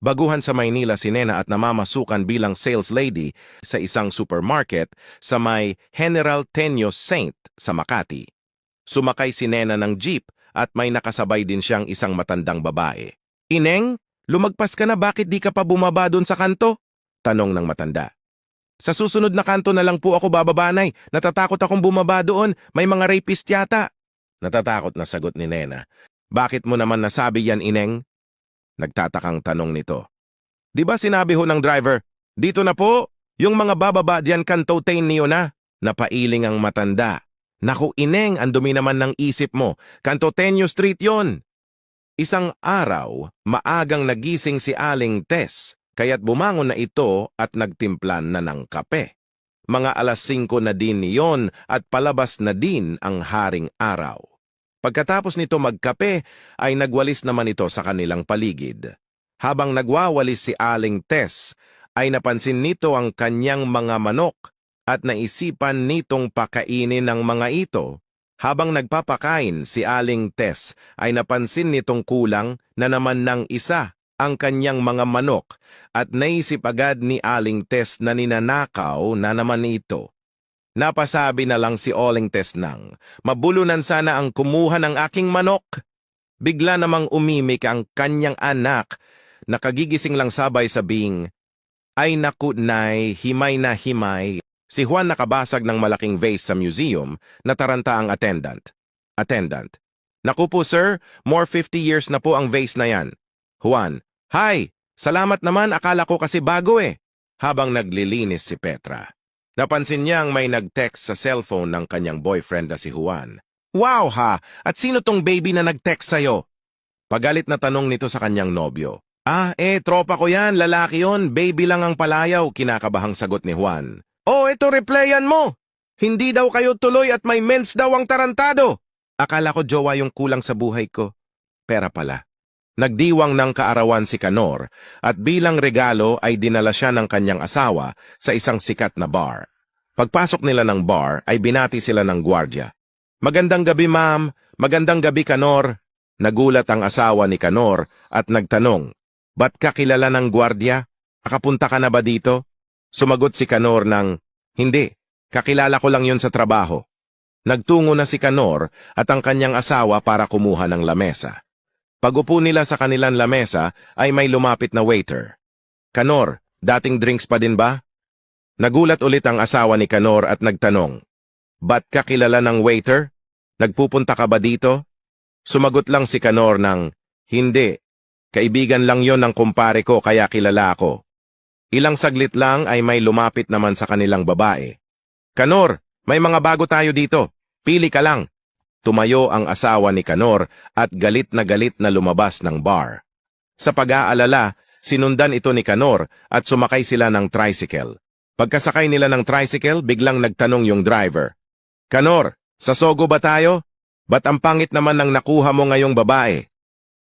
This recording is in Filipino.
Baguhan sa Maynila si Nena at namamasukan bilang sales lady sa isang supermarket sa may General Tenyo Saint sa Makati. Sumakay si Nena ng jeep at may nakasabay din siyang isang matandang babae. "Ineng, lumagpas ka na, bakit di ka pa bumaba doon sa kanto?" Tanong ng matanda. "Sa susunod na kanto na lang po ako bababanay. Natatakot akong bumaba doon, may mga rapist yata." Natatakot na sagot ni Nena. "Bakit mo naman nasabi yan, Ineng?" Nagtatakang tanong nito. "Di ba sinabi ho ng driver, dito na po, yung mga bababa diyan kanto tain niyo na?" Napailing ang matanda. "Naku, Ineng, ang dumi naman ng isip mo. Kanto Tenyo Street yon." Isang araw, maagang nagising si Aling Tess, kaya't bumangon na ito at nagtimplan na ng kape. Mga alas 5 na din niyon at palabas na din ang haring araw. Pagkatapos nito magkape, ay nagwalis naman ito sa kanilang paligid. Habang nagwawalis si Aling Tess, ay napansin nito ang kanyang mga manok at naisipan nitong pakainin ng mga ito. Habang nagpapakain si Aling Tess, ay napansin nitong kulang na naman ng isa ang kanyang mga manok at naisip agad ni Aling Tess na ninanakaw na naman ito. Napasabi na lang si Aling Tess nang, "Mabulunan sana ang kumuha ng aking manok." Bigla namang umimik ang kanyang anak, nakagigising lang sabay sabing, "Ay naku, nay, himay na himay." Si Juan nakabasag ng malaking vase sa museum, nataranta ang attendant. "Naku po sir, more 50 years na po ang vase na yan." Juan, "Hi, salamat naman, akala ko kasi bago eh." Habang naglilinis si Petra, napansin niyang may nag-text sa cellphone ng kanyang boyfriend na si Juan. "Wow ha! At sino tong baby na nag-text sa'yo?" Pagalit na tanong nito sa kanyang nobyo. Tropa ko yan, lalaki yon, baby lang ang palayaw," kinakabahang sagot ni Juan. "Oh, ito replyan mo! Hindi daw kayo tuloy at may mens daw ang tarantado." "Akala ko jowa yung kulang sa buhay ko. Pera pala." Nagdiwang ng kaarawan si Kanor at bilang regalo ay dinala siya ng kanyang asawa sa isang sikat na bar. Pagpasok nila ng bar ay binati sila ng gwardya. "Magandang gabi ma'am, magandang gabi Kanor." Nagulat ang asawa ni Kanor at nagtanong, "Ba't ka kilala ng gwardya? Nakapunta ka na ba dito?" Sumagot si Kanor ng, "Hindi, kakilala ko lang yun sa trabaho." Nagtungo na si Kanor at ang kanyang asawa para kumuha ng lamesa. Pag-upo nila sa kanilang lamesa ay may lumapit na waiter. "Kanor, dating drinks pa din ba?" Nagulat ulit ang asawa ni Kanor at nagtanong, "Ba't ka kilala ng waiter? Nagpupunta ka ba dito?" Sumagot lang si Kanor ng, "Hindi, kaibigan lang yon ng kumpare ko kaya kilala ako." Ilang saglit lang ay may lumapit naman sa kanilang babae. "Kanor, may mga bago tayo dito. Pili ka lang." Tumayo ang asawa ni Kanor at galit na lumabas ng bar. Sa pag-aalala, sinundan ito ni Kanor at sumakay sila ng tricycle. Pagkasakay nila ng tricycle, biglang nagtanong yung driver, "Kanor, sa Sogo ba tayo? Ba't ang pangit naman ng nakuha mo ngayong babae?"